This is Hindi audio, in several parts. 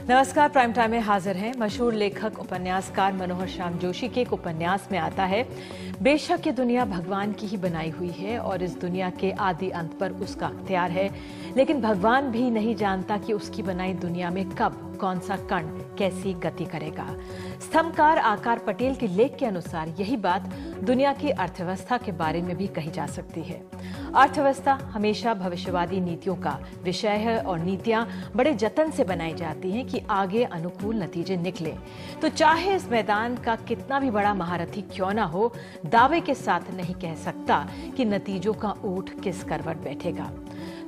नमस्कार, प्राइम टाइम में हाजिर हैं। मशहूर लेखक उपन्यासकार मनोहर श्याम जोशी के एक उपन्यास में आता है, बेशक ये दुनिया भगवान की ही बनाई हुई है और इस दुनिया के आदि अंत पर उसका अख्तियार है, लेकिन भगवान भी नहीं जानता कि उसकी बनाई दुनिया में कब कौन सा कण कैसी गति करेगा। स्तंभकार आकार पटेल के लेख के अनुसार यही बात दुनिया की अर्थव्यवस्था के बारे में भी कही जा सकती है। अर्थव्यवस्था हमेशा भविष्यवादी नीतियों का विषय है और नीतियां बड़े जतन से बनाई जाती हैं कि आगे अनुकूल नतीजे निकले। तो चाहे इस मैदान का कितना भी बड़ा महारथी क्यों ना हो, दावे के साथ नहीं कह सकता कि नतीजों का ऊंट किस करवट बैठेगा।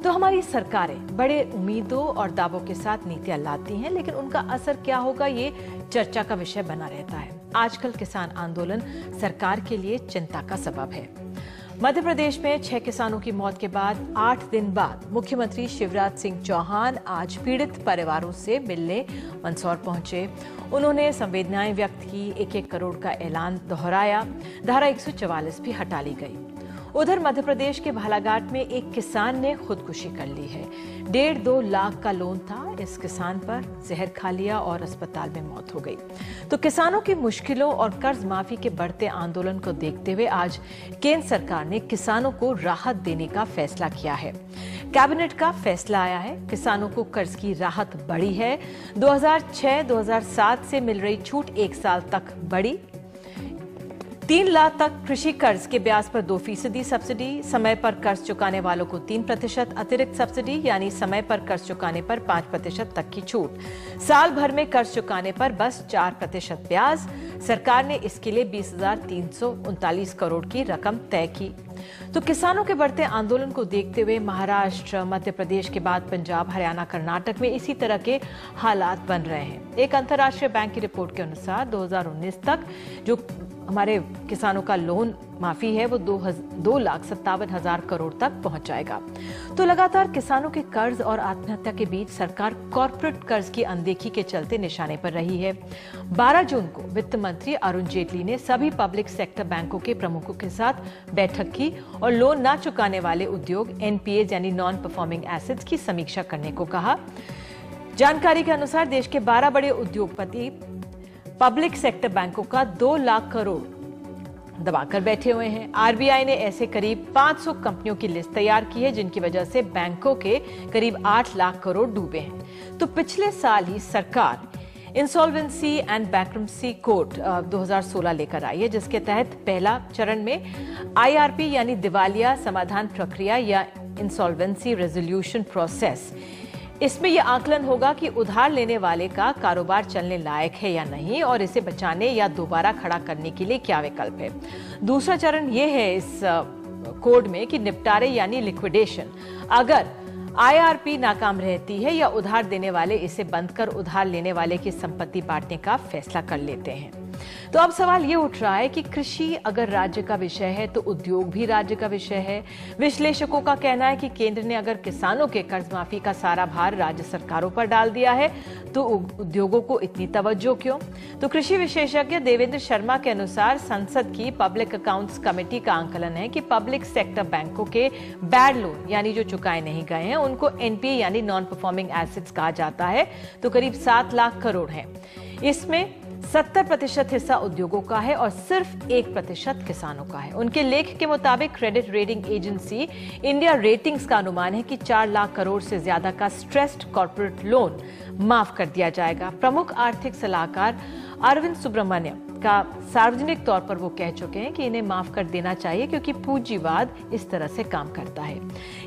तो हमारी सरकारें बड़े उम्मीदों और दावों के साथ नीतियां लाती हैं, लेकिन उनका असर क्या होगा ये चर्चा का विषय बना रहता है। आजकल किसान आंदोलन सरकार के लिए चिंता का सबब है। मध्य प्रदेश में 6 किसानों की मौत के बाद 8 दिन बाद मुख्यमंत्री शिवराज सिंह चौहान आज पीड़ित परिवारों से मिलने मंदसौर पहुंचे। उन्होंने संवेदनाएं व्यक्त की, 1-1 करोड़ का ऐलान दोहराया, धारा 144 भी हटा ली गई। उधर मध्य प्रदेश के भालाघाट में एक किसान ने खुदकुशी कर ली है। 1.5-2 लाख का लोन था, इस किसान पर जहर खा लिया और अस्पताल में मौत हो गई। तो किसानों की मुश्किलों और कर्ज माफी के बढ़ते आंदोलन को देखते हुए आज केंद्र सरकार ने किसानों को राहत देने का फैसला किया है। कैबिनेट का फैसला आया है, किसानों को कर्ज की राहत बढ़ी है। 2006-2007 से मिल रही छूट 1 साल तक बढ़ी। 3 लाख तक कृषि कर्ज के ब्याज पर 2% सब्सिडी, समय पर कर्ज चुकाने वालों को 3% अतिरिक्त सब्सिडी, यानी समय पर कर्ज चुकाने पर 5% तक की छूट। साल भर में कर्ज चुकाने पर बस 4% ब्याज। सरकार ने इसके लिए 20,339 करोड़ की रकम तय की। तो किसानों के बढ़ते आंदोलन को देखते हुए महाराष्ट्र, मध्य प्रदेश के बाद पंजाब, हरियाणा, कर्नाटक में इसी तरह के हालात बन रहे हैं। एक अंतर्राष्ट्रीय बैंक की रिपोर्ट के अनुसार 2019 तक जो हमारे किसानों का लोन माफी है वो 2,57,000 करोड़ तक पहुंच जाएगा। तो लगातार किसानों के कर्ज और आत्महत्या के बीच सरकार कॉर्पोरेट कर्ज की अनदेखी के चलते निशाने पर रही है। 12 जून को वित्त मंत्री अरुण जेटली ने सभी पब्लिक सेक्टर बैंकों के प्रमुखों के साथ बैठक की और लोन न चुकाने वाले उद्योग एनपीए यानी नॉन परफॉर्मिंग एसेट्स की समीक्षा करने को कहा। जानकारी के अनुसार देश के 12 बड़े उद्योगपति पब्लिक सेक्टर बैंकों का 2 लाख करोड़ दबाकर बैठे हुए हैं। आरबीआई ने ऐसे करीब 500 कंपनियों की लिस्ट तैयार की है, जिनकी वजह से बैंकों के करीब 8 लाख करोड़ डूबे हैं। तो पिछले साल ही सरकार इंसॉल्वेंसी एंड बैंक्रप्सी कोड 2016 लेकर आई है, जिसके तहत पहला चरण में आईआरपी यानी दिवालिया समाधान प्रक्रिया या इंसॉल्वेंसी रेजोल्यूशन प्रोसेस, इसमें यह आकलन होगा कि उधार लेने वाले का कारोबार चलने लायक है या नहीं और इसे बचाने या दोबारा खड़ा करने के लिए क्या विकल्प है। दूसरा चरण यह है इस कोड में कि निपटारे यानी लिक्विडेशन, अगर आईआरपी नाकाम रहती है या उधार देने वाले इसे बंद कर उधार लेने वाले की संपत्ति बांटने का फैसला कर लेते हैं। तो अब सवाल ये उठ रहा है कि कृषि अगर राज्य का विषय है तो उद्योग भी राज्य का विषय है। विश्लेषकों का कहना है कि केंद्र ने अगर किसानों के कर्ज माफी का सारा भार राज्य सरकारों पर डाल दिया है तो उद्योगों को इतनी तवज्जो क्यों। तो कृषि विशेषज्ञ देवेंद्र शर्मा के अनुसार संसद की पब्लिक अकाउंट्स कमेटी का आंकलन है कि पब्लिक सेक्टर बैंकों के बैड लोन यानी जो चुकाए नहीं गए हैं उनको एनपीए यानी नॉन परफॉर्मिंग एसेट्स कहा जाता है, तो करीब 7 लाख करोड़ है। इसमें 70% हिस्सा उद्योगों का है और सिर्फ 1% किसानों का है। उनके लेख के मुताबिक credit rating agency India ratings का अनुमान है कि 4 लाख करोड़ से ज्यादा का स्ट्रेस्ड कॉर्पोरेट लोन माफ कर दिया जाएगा। प्रमुख आर्थिक सलाहकार अरविंद सुब्रमण्यम का सार्वजनिक तौर पर वो कह चुके हैं कि इन्हें माफ कर देना चाहिए क्योंकि पूंजीवाद इस तरह से काम करता है।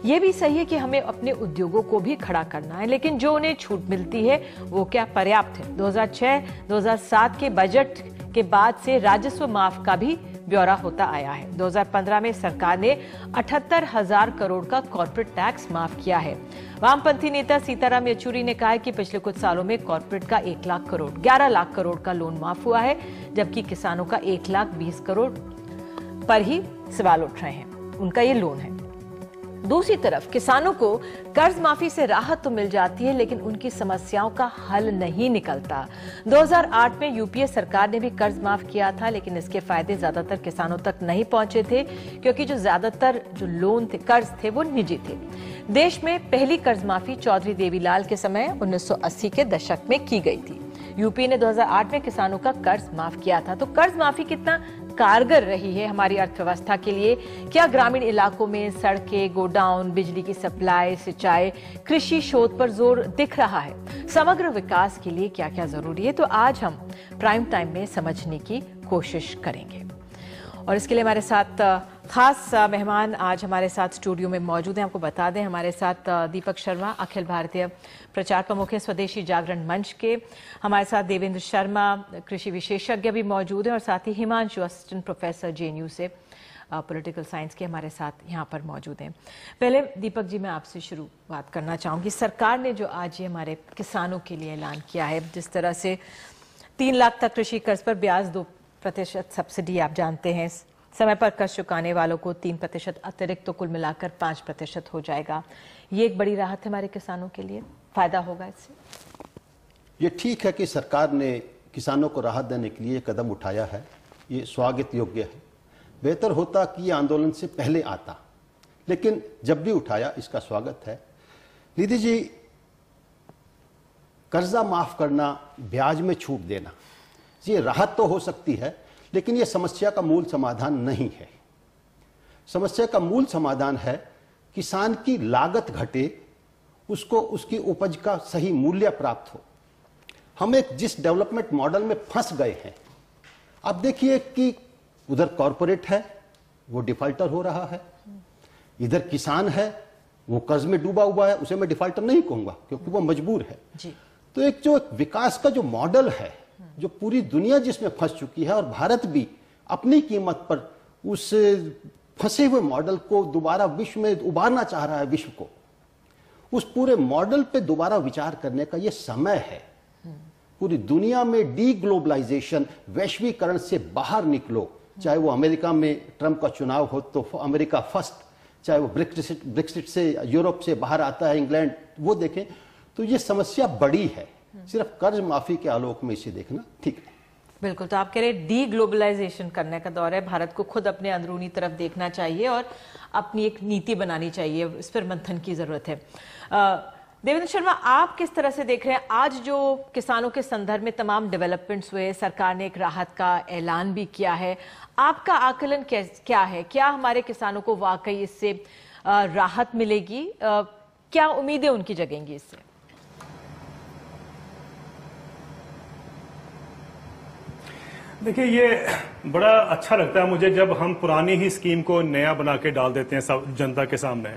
ये भी सही है कि हमें अपने उद्योगों को भी खड़ा करना है, लेकिन जो उन्हें छूट मिलती है वो क्या पर्याप्त है। 2006-2007 के बजट के बाद से राजस्व माफ का भी ब्यौरा होता आया है। 2015 में सरकार ने 78,000 करोड़ का कॉर्पोरेट टैक्स माफ किया है। वामपंथी नेता सीताराम येचुरी ने कहा है कि पिछले कुछ सालों में कॉर्पोरेट का 1 लाख करोड़ 11 लाख करोड़ का लोन माफ हुआ है, जबकि किसानों का 1 लाख 20 करोड़ पर ही सवाल उठ रहे हैं, उनका ये लोन है। दूसरी तरफ किसानों को कर्ज माफी से राहत तो मिल जाती है, लेकिन उनकी समस्याओं का हल नहीं निकलता। 2008 में यूपीए सरकार ने भी कर्ज माफ किया था, लेकिन इसके फायदे ज्यादातर किसानों तक नहीं पहुंचे थे, क्योंकि जो ज्यादातर जो लोन थे, कर्ज थे, वो निजी थे। देश में पहली कर्ज माफी चौधरी देवीलाल के समय 1980 के दशक में की गई थी। यूपीए ने 2008 में किसानों का कर्ज माफ किया था। तो कर्ज माफी कितना कारगर रही है हमारी अर्थव्यवस्था के लिए? क्या ग्रामीण इलाकों में सड़कें, गोडाउन, बिजली की सप्लाई, सिंचाई, कृषि शोध पर जोर दिख रहा है? समग्र विकास के लिए क्या क्या जरूरी है? तो आज हम प्राइम टाइम में समझने की कोशिश करेंगे, और इसके लिए हमारे साथ खास मेहमान आज हमारे साथ स्टूडियो में मौजूद हैं। आपको बता दें, हमारे साथ दीपक शर्मा, अखिल भारतीय प्रचार प्रमुख हैं स्वदेशी जागरण मंच के। हमारे साथ देवेंद्र शर्मा, कृषि विशेषज्ञ भी मौजूद हैं, और साथ ही हिमांशु, असिस्टेंट प्रोफेसर जेएनयू से पॉलिटिकल साइंस के, हमारे साथ यहाँ पर मौजूद हैं। पहले दीपक जी, मैं आपसे शुरुआत करना चाहूँगी। सरकार ने जो आज ये हमारे किसानों के लिए ऐलान किया है, जिस तरह से 3 लाख तक कृषि कर्ज पर ब्याज 2% सब्सिडी, आप जानते हैं, समय पर कर्ज चुकाने वालों को 3% अतिरिक्त, तो कुल मिलाकर 5% हो जाएगा। ये एक बड़ी राहत है हमारे किसानों के लिए, फायदा होगा इससे? ये ठीक है कि सरकार ने किसानों को राहत देने के लिए कदम उठाया है, ये स्वागत योग्य है। बेहतर होता कि ये आंदोलन से पहले आता, लेकिन जब भी उठाया इसका स्वागत है। निधि जी, कर्जा माफ करना, ब्याज में छूट देना, ये राहत तो हो सकती है, लेकिन यह समस्या का मूल समाधान नहीं है। समस्या का मूल समाधान है किसान की लागत घटे, उसको उसकी उपज का सही मूल्य प्राप्त हो। हम एक जिस डेवलपमेंट मॉडल में फंस गए हैं, अब देखिए कि उधर कॉरपोरेट है, वो डिफॉल्टर हो रहा है, इधर किसान है, वो कर्ज में डूबा हुआ है। उसे मैं डिफॉल्टर नहीं कहूंगा क्योंकि वो मजबूर है जी। तो एक जो विकास का जो मॉडल है, जो पूरी दुनिया जिसमें फंस चुकी है, और भारत भी अपनी कीमत पर उस फंसे हुए मॉडल को दोबारा विश्व में उबारना चाह रहा है। विश्व को उस पूरे मॉडल पे दोबारा विचार करने का ये समय है। पूरी दुनिया में डी ग्लोबलाइजेशन, वैश्वीकरण से बाहर निकलो। चाहे वो अमेरिका में ट्रंप का चुनाव हो तो अमेरिका फर्स्ट, चाहे वो ब्रेक्सिट से यूरोप से बाहर आता है इंग्लैंड, वो देखें। तो ये समस्या बड़ी है, सिर्फ कर्ज माफी के आलोक में इसे देखना ठीक है। बिल्कुल, तो आप कह रहे डी ग्लोबलाइजेशन करने का दौर है, भारत को खुद अपने अंदरूनी तरफ देखना चाहिए और अपनी एक नीति बनानी चाहिए, इस पर मंथन की जरूरत है। देवेंद्र शर्मा, आप किस तरह से देख रहे हैं आज जो किसानों के संदर्भ में तमाम डेवलपमेंट्स हुए, सरकार ने एक राहत का ऐलान भी किया है, आपका आकलन क्या है? क्या हमारे किसानों को वाकई इससे राहत मिलेगी? क्या उम्मीदें उनकी जगेंगी इससे? देखिए, ये बड़ा अच्छा लगता है मुझे जब हम पुरानी ही स्कीम को नया बना के डाल देते हैं सब जनता के सामने।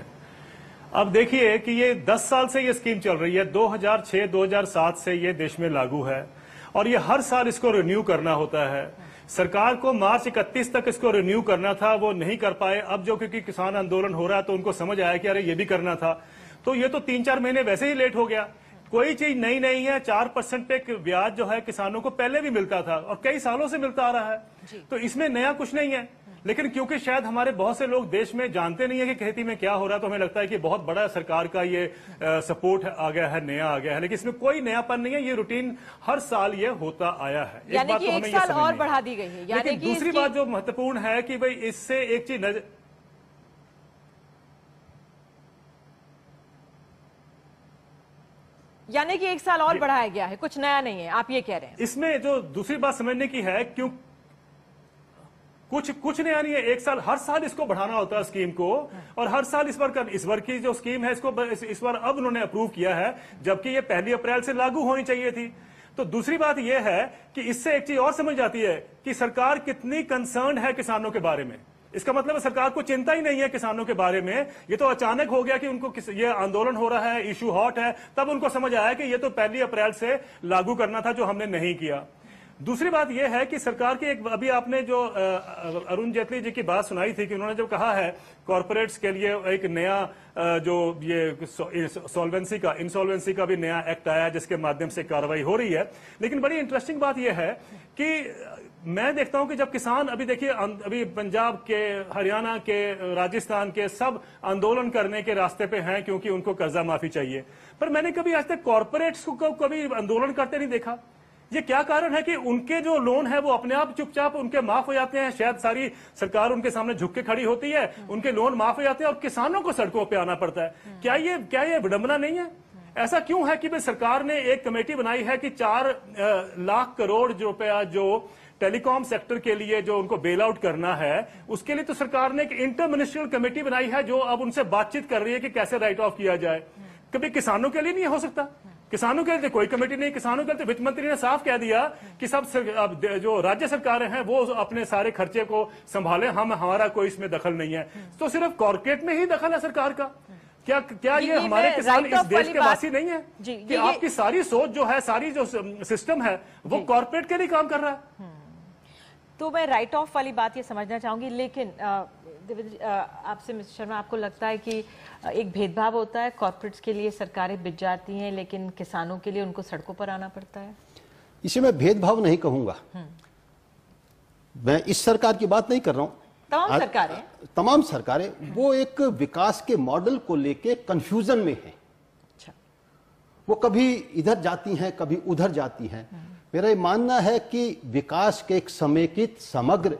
अब देखिए कि ये 10 साल से ये स्कीम चल रही है, 2006-2007 से ये देश में लागू है, और ये हर साल इसको रिन्यू करना होता है। सरकार को मार्च 31 तक इसको रिन्यू करना था, वो नहीं कर पाए। अब जो क्योंकि किसान आंदोलन हो रहा है तो उनको समझ आया कि अरे ये भी करना था, तो ये तो 3-4 महीने वैसे ही लेट हो गया। कोई चीज नई नहीं है। 4% पे ब्याज जो है किसानों को पहले भी मिलता था और कई सालों से मिलता आ रहा है, तो इसमें नया कुछ नहीं है। लेकिन क्योंकि शायद हमारे बहुत से लोग देश में जानते नहीं है कि खेती में क्या हो रहा है, तो हमें लगता है कि बहुत बड़ा सरकार का ये सपोर्ट आ गया है, नया आ गया है, लेकिन इसमें कोई नयापन नहीं है। ये रूटीन हर साल ये होता आया है। एक बात तो हमें ये समझ और बढ़ा दी गई है। लेकिन दूसरी बात जो महत्वपूर्ण है कि भाई इससे एक चीज नजर, यानी कि 1 साल और बढ़ाया गया है, कुछ नया नहीं है, आप ये कह रहे हैं? इसमें जो दूसरी बात समझने की है, क्यों कुछ नया नहीं है। 1 साल, हर साल इसको बढ़ाना होता है स्कीम को, और हर साल इस बार की जो स्कीम है इसको इस बार अब उन्होंने अप्रूव किया है, जबकि ये 1 अप्रैल से लागू होनी चाहिए थी। तो दूसरी बात यह है कि इससे एक चीज और समझ आती है कि सरकार कितनी कंसर्न है किसानों के बारे में। इसका मतलब है सरकार को चिंता ही नहीं है किसानों के बारे में। ये तो अचानक हो गया कि उनको ये आंदोलन हो रहा है, इशू हॉट है, तब उनको समझ आया कि ये तो 1 अप्रैल से लागू करना था, जो हमने नहीं किया। दूसरी बात यह है कि सरकार की एक, अभी आपने जो अरुण जेटली जी की बात सुनाई थी कि उन्होंने जो कहा है कॉर्पोरेट्स के लिए एक नया जो ये इंसॉल्वेंसी का भी नया एक्ट आया है जिसके माध्यम से कार्रवाई हो रही है। लेकिन बड़ी इंटरेस्टिंग बात यह है कि मैं देखता हूं कि जब किसान, अभी देखिए अभी पंजाब के, हरियाणा के, राजस्थान के सब आंदोलन करने के रास्ते पे हैं क्योंकि उनको कर्जा माफी चाहिए, पर मैंने कभी आज तक कॉर्पोरेट्स को कभी आंदोलन करते नहीं देखा। ये क्या कारण है कि उनके जो लोन है वो अपने आप चुपचाप उनके माफ हो जाते हैं, शायद सारी सरकार उनके सामने झुक के खड़ी होती है, उनके लोन माफ हो जाते हैं और किसानों को सड़कों पे आना पड़ता है। क्या ये विडंबना नहीं है? ऐसा क्यों है कि भाई सरकार ने एक कमेटी बनाई है कि 4 लाख करोड़ रुपया जो टेलीकॉम सेक्टर के लिए जो उनको बेल आउट करना है, उसके लिए तो सरकार ने एक इंटर मिनिस्ट्रियल कमेटी बनाई है जो अब उनसे बातचीत कर रही है कि कैसे राइट ऑफ किया जाए। कभी किसानों के लिए नहीं हो सकता? किसानों के लिए कोई कमेटी नहीं। किसानों के लिए वित्त मंत्री ने साफ कह दिया कि सब जो राज्य सरकारें हैं वो अपने सारे खर्चे को संभालें, हमारा कोई इसमें दखल नहीं है। तो सिर्फ कॉर्पोरेट में ही दखल है सरकार का? क्या ये हमारे किसान इस देश के वासी नहीं है कि आपकी सारी सोच जो है, सारी जो सिस्टम है वो कॉर्पोरेट के लिए काम कर रहा है? तो मैं राइट ऑफ वाली बात ये समझना चाहूंगी, लेकिन आपसे मिस्टर शर्मा, आपको लगता है कि एक भेदभाव होता है, कॉर्पोरेट्स के लिए सरकारें बिक जाती हैं लेकिन किसानों के लिए उनको सड़कों पर आना पड़ता है? इसे मैं भेदभाव नहीं कहूंगा। मैं इस सरकार की बात नहीं कर रहा हूं। तमाम सरकारें वो एक विकास के मॉडल को लेके कंफ्यूजन में हैं। अच्छा। वो कभी इधर जाती हैं, कभी उधर जाती हैं। मेरा ये मानना है कि विकास के एक समेकित समग्र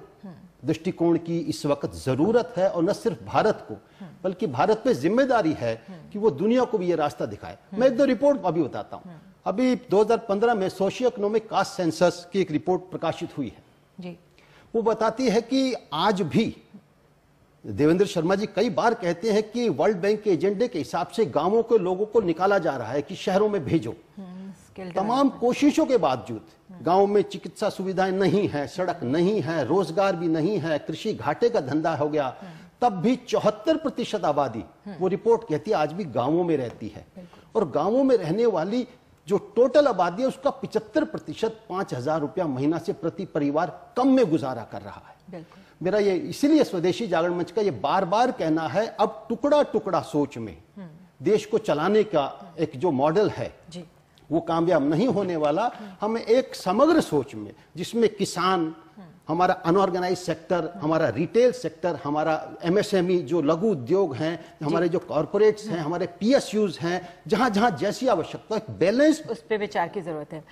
दृष्टिकोण की इस वक्त जरूरत है, और न सिर्फ भारत को बल्कि भारत पे जिम्मेदारी है कि वो दुनिया को भी ये रास्ता दिखाए। मैं एक दो रिपोर्ट अभी बताता हूं। अभी 2015 में सोशियो इकोनॉमिक कास्ट सेंसस की एक रिपोर्ट प्रकाशित हुई है जी। वो बताती है कि आज भी देवेंद्र शर्मा जी कई बार कहते हैं कि वर्ल्ड बैंक के एजेंडे के हिसाब से गांवों के लोगों को निकाला जा रहा है कि शहरों में भेजो। तमाम कोशिशों के बावजूद गांव में चिकित्सा सुविधाएं नहीं है, सड़क नहीं है, रोजगार भी नहीं है, कृषि घाटे का धंधा हो गया। तब भी 74% आबादी, वो रिपोर्ट कहती है, आज भी गांवों में रहती है। और गांवों में रहने वाली जो टोटल आबादी है उसका 75% 5,000 रुपया महीना से प्रति परिवार कम में गुजारा कर रहा है। मेरा ये इसीलिए स्वदेशी जागरण मंच का ये बार बार कहना है, अब टुकड़ा टुकड़ा सोच में देश को चलाने का एक जो मॉडल है जी, वो कामयाब नहीं होने वाला। हमें एक समग्र सोच में, जिसमें किसान, हमारा अनऑर्गेनाइज सेक्टर, हमारा रिटेल सेक्टर, हमारा एमएसएमई जो लघु उद्योग हैं, हमारे जो कॉर्पोरेट्स हैं, हमारे पीएसयूज हैं, जहां जहां जैसी आवश्यकता, एक बैलेंस, उस पर विचार की जरूरत है।